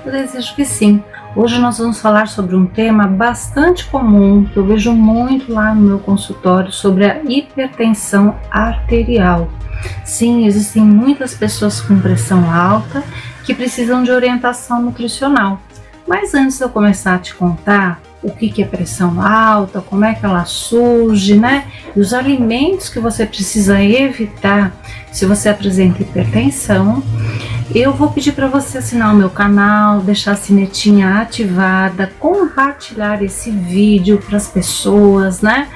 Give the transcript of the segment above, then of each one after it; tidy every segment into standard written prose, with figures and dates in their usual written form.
Eu desejo que sim. Hoje nós vamos falar sobre um tema bastante comum, que eu vejo muito lá no meu consultório, sobre a hipertensão arterial. Sim, existem muitas pessoas com pressão alta que precisam de orientação nutricional. Mas antes de eu começar a te contar o que é pressão alta, como é que ela surge, né? E os alimentos que você precisa evitar se você apresenta hipertensão, eu vou pedir para você assinar o meu canal, deixar a sinetinha ativada, compartilhar esse vídeo para as pessoas, né?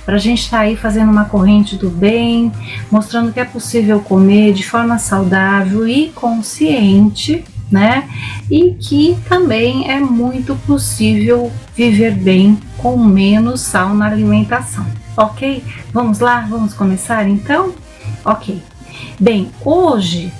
Para a gente estar aí fazendo uma corrente do bem, mostrando que é possível comer de forma saudável e consciente, né? E que também é muito possível viver bem com menos sal na alimentação, ok? Vamos lá, vamos começar então? Ok. Bem, hoje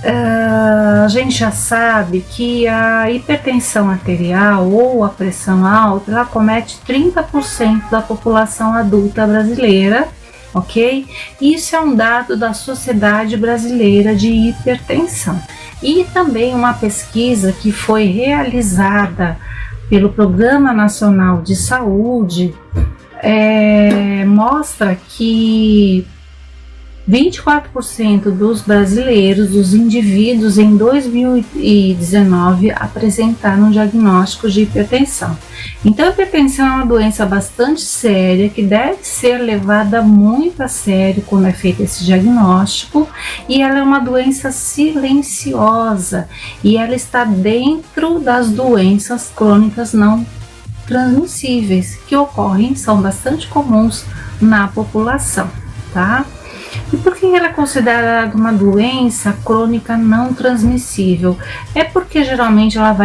a gente já sabe que a hipertensão arterial ou a pressão alta, ela comete 30% da população adulta brasileira, ok? Isso é um dado da Sociedade Brasileira de Hipertensão. E também uma pesquisa que foi realizada pelo Programa Nacional de Saúde mostra que 24% dos brasileiros, dos indivíduos em 2019 apresentaram diagnóstico de hipertensão. Então, a hipertensão é uma doença bastante séria que deve ser levada muito a sério quando é feito esse diagnóstico, e ela é uma doença silenciosa e ela está dentro das doenças crônicas não transmissíveis que ocorrem, são bastante comuns na população, tá? E por que ela é considerada uma doença crônica não transmissível? É porque geralmente a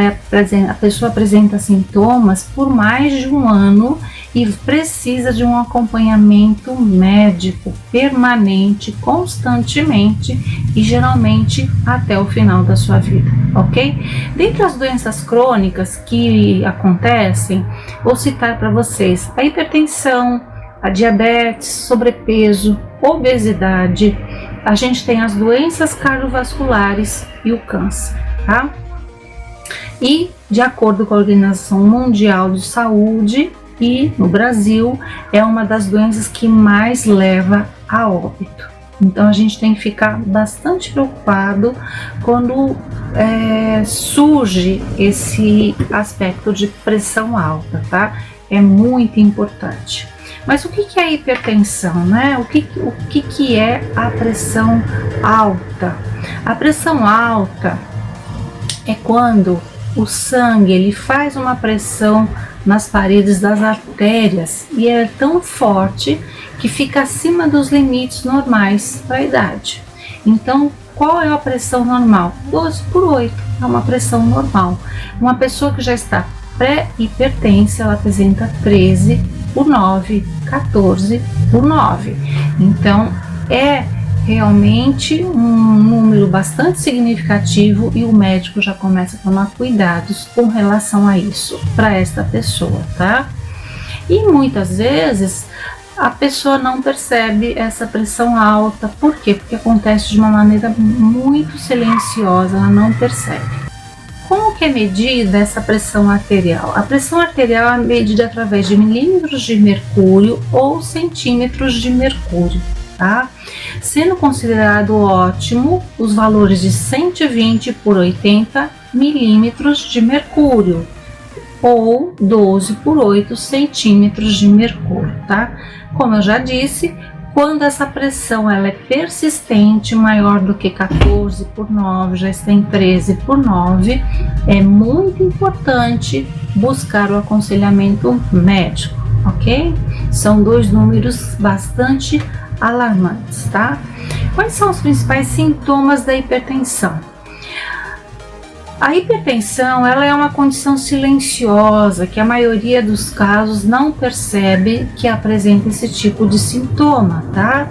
pessoa apresenta sintomas por mais de um ano e precisa de um acompanhamento médico permanente, constantemente e geralmente até o final da sua vida, ok? Dentre as doenças crônicas que acontecem, vou citar para vocês a hipertensão, a diabetes, sobrepeso, obesidade, a gente tem as doenças cardiovasculares e o câncer, tá? E de acordo com a Organização Mundial de Saúde, e no Brasil é uma das doenças que mais leva a óbito. Então a gente tem que ficar bastante preocupado quando surge esse aspecto de pressão alta, tá? É muito importante. Mas o que é a hipertensão, né? O que é a pressão alta? A pressão alta é quando o sangue ele faz uma pressão nas paredes das artérias e é tão forte que fica acima dos limites normais para a idade. Então, qual é a pressão normal? 12/8 é uma pressão normal. Uma pessoa que já está pré-hipertensa, ela apresenta 13/9, 14/9. Então, é realmente um número bastante significativo e o médico já começa a tomar cuidados com relação a isso para esta pessoa, tá? E muitas vezes a pessoa não percebe essa pressão alta. Por quê? Porque acontece de uma maneira muito silenciosa, ela não percebe. Como que é medida essa pressão arterial? A pressão arterial é medida através de milímetros de mercúrio ou centímetros de mercúrio, tá? Sendo considerado ótimo os valores de 120/80 milímetros de mercúrio ou 12/8 centímetros de mercúrio, tá? Como eu já disse, quando essa pressão ela é persistente, maior do que 14/9, já está em 13/9, é muito importante buscar o aconselhamento médico, ok? São dois números bastante alarmantes, tá? Quais são os principais sintomas da hipertensão? A hipertensão ela é uma condição silenciosa que a maioria dos casos não percebe que apresenta esse tipo de sintoma, tá?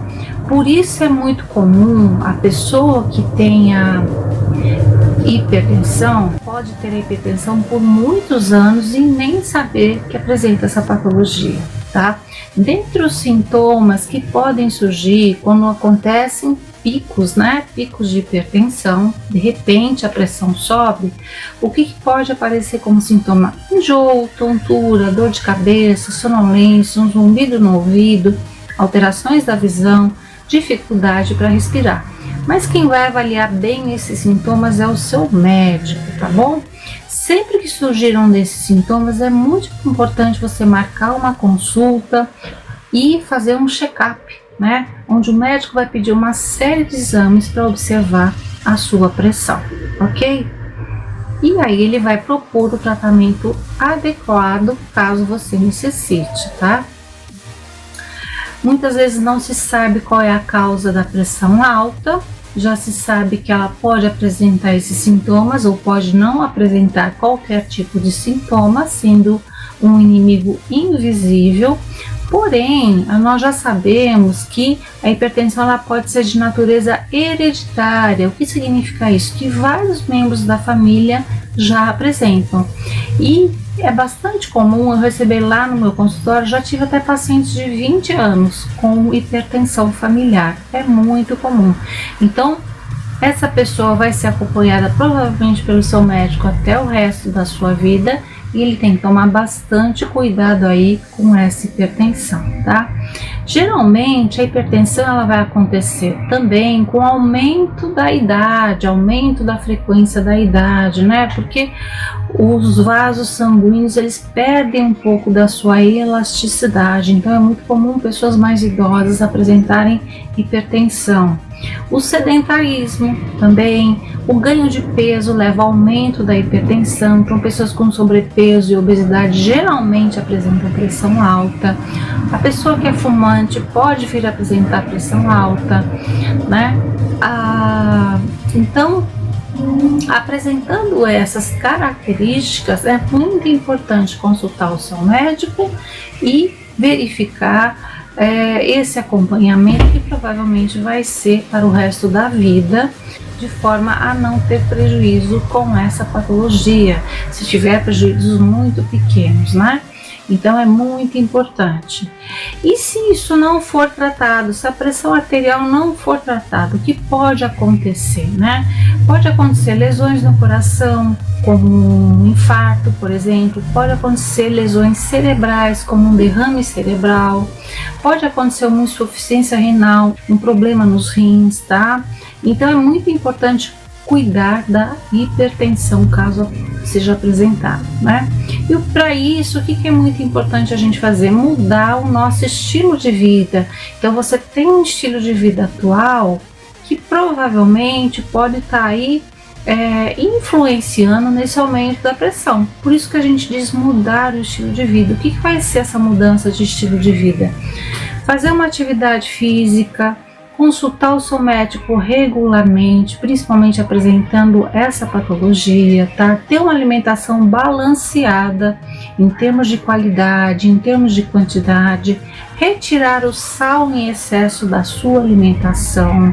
Por isso é muito comum a pessoa que tenha hipertensão pode ter hipertensão por muitos anos e nem saber que apresenta essa patologia, tá? Dentre os sintomas que podem surgir quando acontecem picos, né? Picos de hipertensão, de repente a pressão sobe, o que pode aparecer como sintoma? Enjoo, tontura, dor de cabeça, sonolência, um zumbido no ouvido, alterações da visão, dificuldade para respirar. Mas quem vai avaliar bem esses sintomas é o seu médico, tá bom? Sempre que surgir um desses sintomas, é muito importante você marcar uma consulta e fazer um check-up, né? Onde o médico vai pedir uma série de exames para observar a sua pressão, ok? E aí ele vai propor o tratamento adequado caso você necessite, tá? Muitas vezes não se sabe qual é a causa da pressão alta, já se sabe que ela pode apresentar esses sintomas ou pode não apresentar qualquer tipo de sintoma, sendo um inimigo invisível. Porém, nós já sabemos que a hipertensão ela pode ser de natureza hereditária. O que significa isso? Que vários membros da família já apresentam. E é bastante comum eu receber lá no meu consultório, já tive até pacientes de 20 anos com hipertensão familiar. É muito comum. Então, essa pessoa vai ser acompanhada provavelmente pelo seu médico até o resto da sua vida. E ele tem que tomar bastante cuidado aí com essa hipertensão, tá? Geralmente a hipertensão ela vai acontecer também com aumento da idade, aumento da frequência da idade, né? Porque os vasos sanguíneos eles perdem um pouco da sua elasticidade, então é muito comum pessoas mais idosas apresentarem hipertensão. O sedentarismo também, o ganho de peso leva ao aumento da hipertensão, então pessoas com sobrepeso e obesidade geralmente apresentam pressão alta. A pessoa que é fumante pode vir a apresentar pressão alta, né? Então, apresentando essas características, é muito importante consultar o seu médico e verificar esse acompanhamento que provavelmente vai ser para o resto da vida, de forma a não ter prejuízo com essa patologia, se tiver prejuízos muito pequenos, né? Então é muito importante. E se isso não for tratado, se a pressão arterial não for tratada, o que pode acontecer, né? Pode acontecer lesões no coração, como um infarto, por exemplo, pode acontecer lesões cerebrais, como um derrame cerebral, pode acontecer uma insuficiência renal, um problema nos rins, tá? Então é muito importante cuidar da hipertensão caso seja apresentada, né? E para isso, o que é muito importante a gente fazer? Mudar o nosso estilo de vida. Então você tem um estilo de vida atual que provavelmente pode estar aí influenciando nesse aumento da pressão. Por isso que a gente diz mudar o estilo de vida. O que vai ser essa mudança de estilo de vida? Fazer uma atividade física, consultar o seu médico regularmente, principalmente apresentando essa patologia, tá? Ter uma alimentação balanceada em termos de qualidade, em termos de quantidade, retirar o sal em excesso da sua alimentação,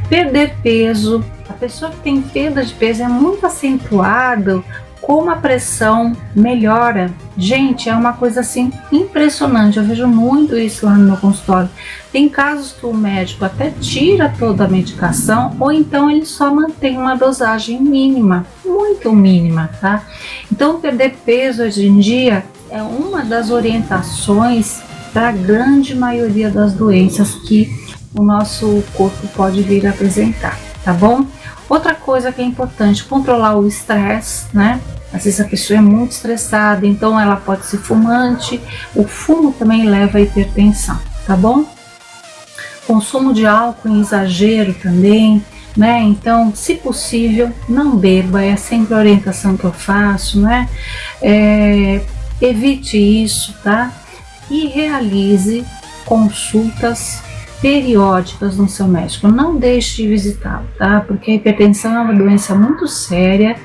perder peso. A pessoa que tem perda de peso é muito acentuado como a pressão melhora. Gente, é uma coisa assim impressionante, eu vejo muito isso lá no meu consultório. Tem casos que o médico até tira toda a medicação ou então ele só mantém uma dosagem mínima, muito mínima, tá? Então perder peso hoje em dia é uma das orientações para a grande maioria das doenças que o nosso corpo pode vir a apresentar, tá bom? Outra coisa que é importante, controlar o estresse, né? Às vezes a pessoa é muito estressada, então ela pode ser fumante. O fumo também leva à hipertensão, tá bom? Consumo de álcool em exagero também, né? Então, se possível, não beba, é sempre a orientação que eu faço, né? Evite isso, tá? E realize consultas periódicas no seu médico, não deixe de visitá-lo, tá? Porque a hipertensão é uma doença muito séria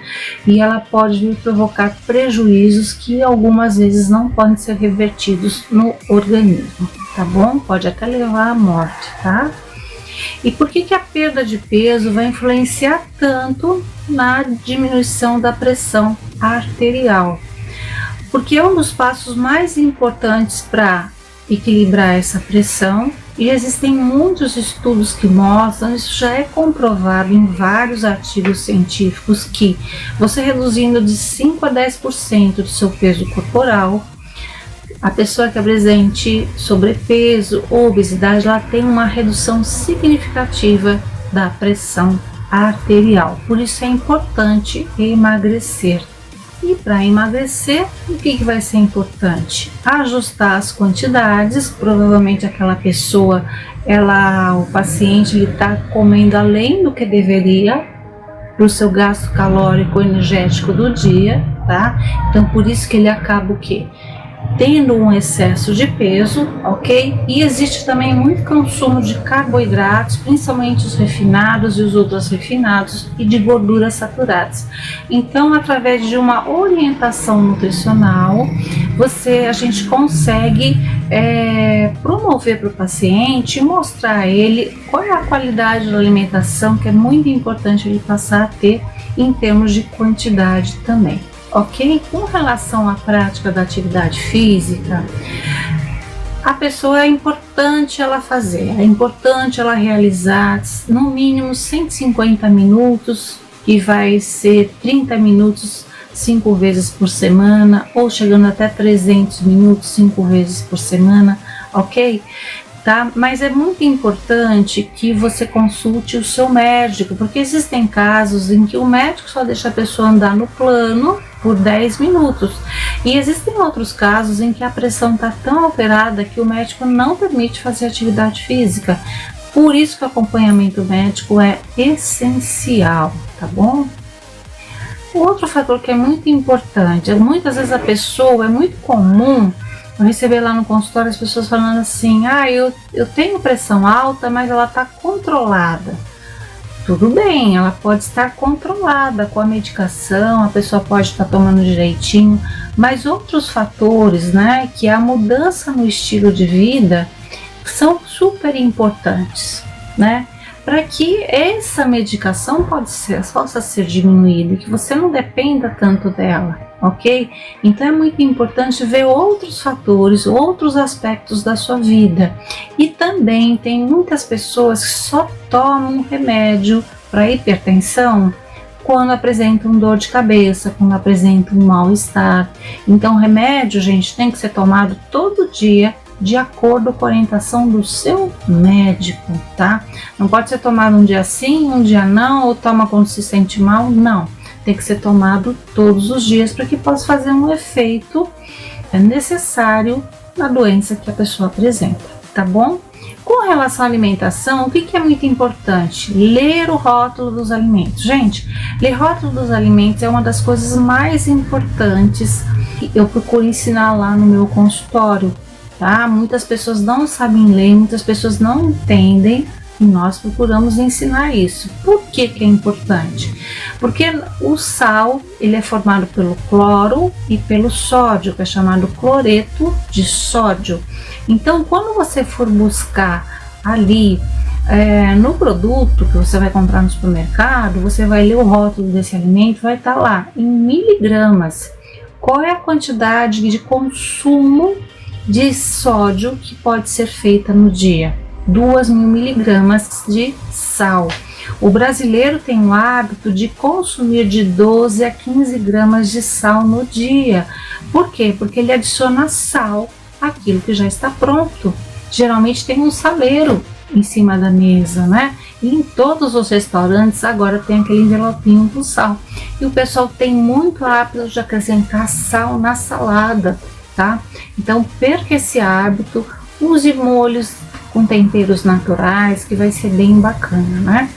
e ela pode vir provocar prejuízos que algumas vezes não podem ser revertidos no organismo, tá bom? Pode até levar à morte, tá? E por que a perda de peso vai influenciar tanto na diminuição da pressão arterial? Porque um dos passos mais importantes para equilibrar essa pressão E existem muitos estudos que mostram, isso já é comprovado em vários artigos científicos, que você reduzindo de 5 a 10% do seu peso corporal, a pessoa que apresente sobrepeso ou obesidade, ela tem uma redução significativa da pressão arterial. Por isso é importante emagrecer. E para emagrecer, o que vai ser importante? Ajustar as quantidades. Provavelmente aquela pessoa, o paciente, ele está comendo além do que deveria para o seu gasto calórico energético do dia, tá? Então por isso que ele acaba o quê? Tendo um excesso de peso, ok? E existe também muito consumo de carboidratos, principalmente os refinados e os ultra refinados, e de gorduras saturadas. Então, através de uma orientação nutricional, a gente consegue promover para o paciente, mostrar a ele qual é a qualidade da alimentação, que é muito importante ele passar a ter em termos de quantidade também. Ok? Com relação à prática da atividade física, a pessoa é importante ela fazer, é importante ela realizar no mínimo 150 minutos, que vai ser 30 minutos 5 vezes por semana, ou chegando até 300 minutos 5 vezes por semana, ok? Tá? Mas é muito importante que você consulte o seu médico, porque existem casos em que o médico só deixa a pessoa andar no plano por 10 minutos. E existem outros casos em que a pressão está tão alterada que o médico não permite fazer atividade física. Por isso que o acompanhamento médico é essencial, tá bom? Outro fator que é muito importante, muitas vezes a pessoa, é muito comum eu receber lá no consultório as pessoas falando assim, eu tenho pressão alta, mas ela está controlada. Tudo bem, ela pode estar controlada com a medicação, a pessoa pode estar tomando direitinho, mas outros fatores, né, que a mudança no estilo de vida são super importantes, né, para que essa medicação possa ser diminuída, que você não dependa tanto dela, ok? Então é muito importante ver outros fatores, outros aspectos da sua vida. E também tem muitas pessoas que só tomam remédio para hipertensão quando apresentam dor de cabeça, quando apresentam um mal-estar. Então o remédio, gente, tem que ser tomado todo dia, de acordo com a orientação do seu médico, tá? Não pode ser tomado um dia sim, um dia não, ou toma quando se sente mal, não. Tem que ser tomado todos os dias para que possa fazer um efeito necessário na doença que a pessoa apresenta, tá bom? Com relação à alimentação, o que é muito importante? Ler o rótulo dos alimentos. Gente, ler rótulo dos alimentos é uma das coisas mais importantes que eu procuro ensinar lá no meu consultório. Tá? Muitas pessoas não sabem ler, muitas pessoas não entendem e nós procuramos ensinar isso. Por que é importante? Porque o sal, ele é formado pelo cloro e pelo sódio, que é chamado cloreto de sódio. Então, quando você for buscar ali no produto que você vai comprar no supermercado, você vai ler o rótulo desse alimento, vai estar lá em miligramas. Qual é a quantidade de consumo de sódio que pode ser feita no dia? 2.000 miligramas de sal. O brasileiro tem o hábito de consumir de 12 a 15 gramas de sal no dia. Por quê? Porque ele adiciona sal àquilo que já está pronto. Geralmente tem um saleiro em cima da mesa, né? E em todos os restaurantes agora tem aquele envelopinho com sal. E o pessoal tem muito hábito de acrescentar sal na salada, tá? Então perca esse hábito, use molhos com temperos naturais, que vai ser bem bacana, né?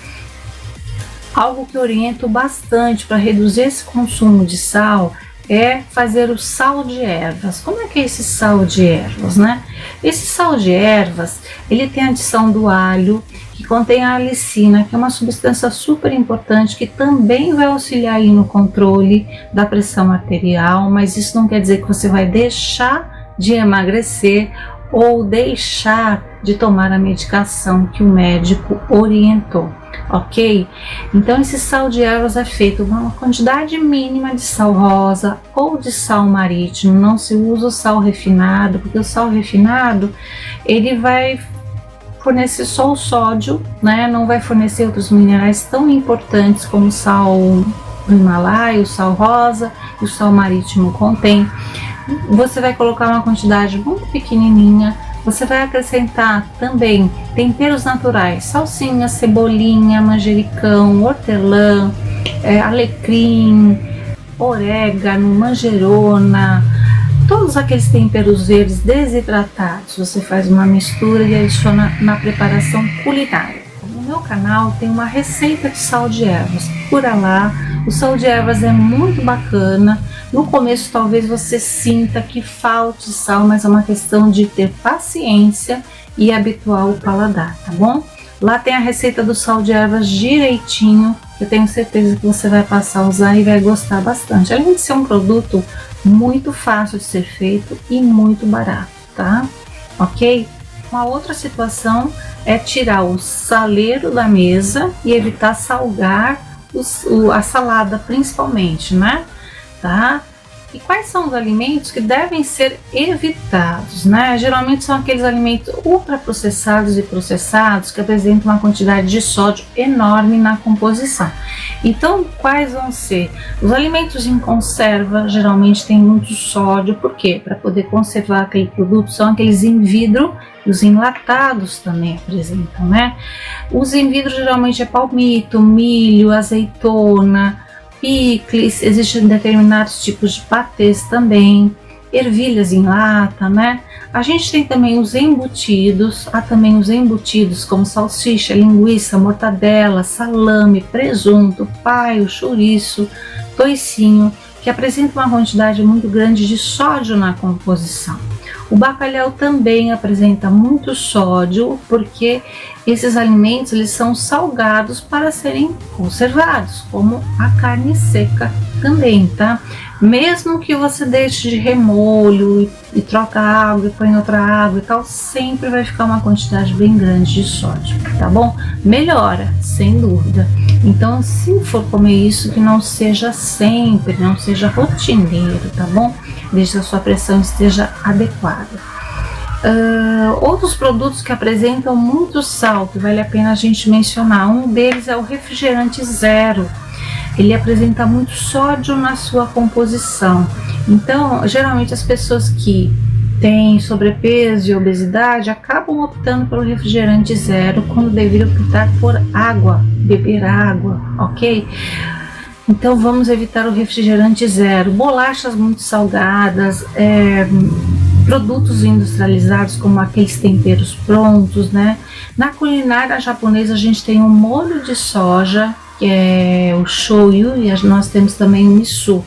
Algo que eu oriento bastante para reduzir esse consumo de sal é fazer o sal de ervas. Como é que é esse sal de ervas, né? Esse sal de ervas, ele tem a adição do alho, que contém a alicina, que é uma substância super importante, que também vai auxiliar aí no controle da pressão arterial, mas isso não quer dizer que você vai deixar de emagrecer ou deixar de tomar a medicação que o médico orientou, ok? Então esse sal de ervas é feito com uma quantidade mínima de sal rosa ou de sal marítimo. Não se usa o sal refinado, porque o sal refinado ele vai fornecer só o sódio, né? Não vai fornecer outros minerais tão importantes como o sal do Himalaia, o sal rosa, o sal marítimo contém. Você vai colocar uma quantidade muito pequenininha. Você vai acrescentar também temperos naturais, salsinha, cebolinha, manjericão, hortelã, alecrim, orégano, manjerona, todos aqueles temperos verdes desidratados. Você faz uma mistura e adiciona na preparação culinária. No meu canal tem uma receita de sal de ervas, procura lá. O sal de ervas é muito bacana. No começo talvez você sinta que falte sal, mas é uma questão de ter paciência e habituar o paladar, tá bom? Lá tem a receita do sal de ervas direitinho. Eu tenho certeza que você vai passar a usar e vai gostar bastante. Além de ser um produto muito fácil de ser feito e muito barato, tá? Ok? Uma outra situação é tirar o saleiro da mesa e evitar salgar a salada principalmente, né? Tá? E quais são os alimentos que devem ser evitados, né? Geralmente são aqueles alimentos ultraprocessados e processados que apresentam uma quantidade de sódio enorme na composição. Então, quais vão ser? Os alimentos em conserva geralmente têm muito sódio, por quê? Para poder conservar aquele produto, são aqueles em vidro, os enlatados também apresentam, né? Os em vidro geralmente é palmito, milho, azeitona, picles, existem determinados tipos de patês também, ervilhas em lata, né? A gente tem também os embutidos, há também os embutidos como salsicha, linguiça, mortadela, salame, presunto, paio, chouriço, toicinho, que apresentam uma quantidade muito grande de sódio na composição. O bacalhau também apresenta muito sódio, porque esses alimentos eles são salgados para serem conservados, como a carne seca também, tá? Mesmo que você deixe de remolho e troca água e põe outra água e tal, sempre vai ficar uma quantidade bem grande de sódio, tá bom? Melhora, sem dúvida. Então, se for comer isso, que não seja sempre, não seja rotineiro, tá bom? Desde que a sua pressão esteja adequada. Outros produtos que apresentam muito sal, que vale a pena a gente mencionar, um deles é o refrigerante zero. Ele apresenta muito sódio na sua composição. Então, geralmente as pessoas que têm sobrepeso e obesidade acabam optando pelo refrigerante zero, quando deveriam optar por água, beber água, ok? Então vamos evitar o refrigerante zero, bolachas muito salgadas, produtos industrializados como aqueles temperos prontos, né? Na culinária japonesa a gente tem um molho de soja, que é o shoyu, e nós temos também o miso.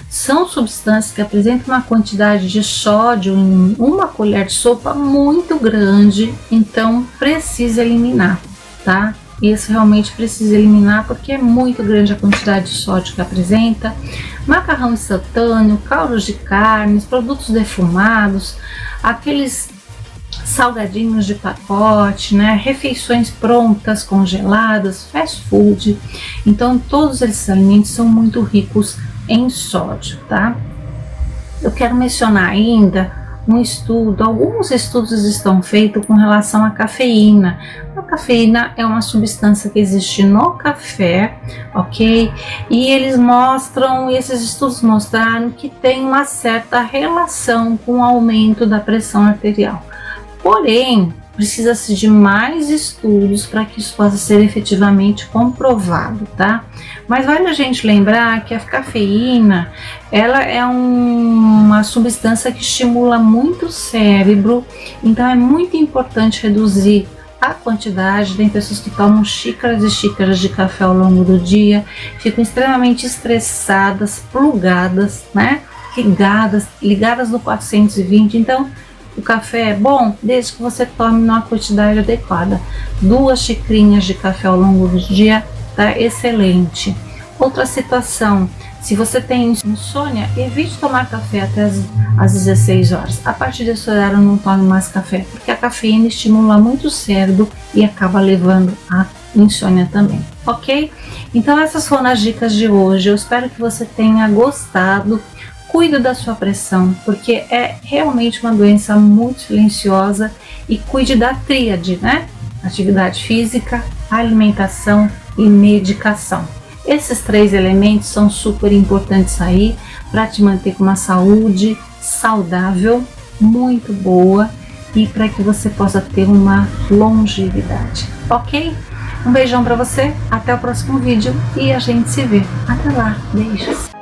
São substâncias que apresentam uma quantidade de sódio em uma colher de sopa muito grande, então precisa eliminar, tá? Isso realmente precisa eliminar porque é muito grande a quantidade de sódio que apresenta. Macarrão instantâneo, caldos de carnes, produtos defumados, aqueles salgadinhos de pacote, né? Refeições prontas, congeladas, fast food. Então todos esses alimentos são muito ricos em sódio, tá? Eu quero mencionar ainda um estudo, alguns estudos estão feitos com relação à cafeína. A cafeína é uma substância que existe no café, ok? E esses estudos mostraram que tem uma certa relação com o aumento da pressão arterial. Porém, precisa-se de mais estudos para que isso possa ser efetivamente comprovado, tá? Mas vale a gente lembrar que a cafeína, ela é uma substância que estimula muito o cérebro, então é muito importante reduzir a quantidade. Tem pessoas que tomam xícaras e xícaras de café ao longo do dia, ficam extremamente estressadas, plugadas, né? Ligadas no 420, então o café é bom desde que você tome numa quantidade adequada. 2 xicrinhas de café ao longo do dia tá excelente. Outra situação, se você tem insônia, evite tomar café até às 16 horas. A partir desse horário não tome mais café, porque a cafeína estimula muito o cérebro e acaba levando a insônia também, ok? Então essas foram as dicas de hoje. Eu espero que você tenha gostado. Cuide da sua pressão, porque é realmente uma doença muito silenciosa, e cuide da tríade, né? atividade física, alimentação e medicação. Esses 3 elementos são super importantes aí para te manter com uma saúde saudável, muito boa e para que você possa ter uma longevidade, ok? Um beijão para você, até o próximo vídeo e a gente se vê. Até lá, beijos!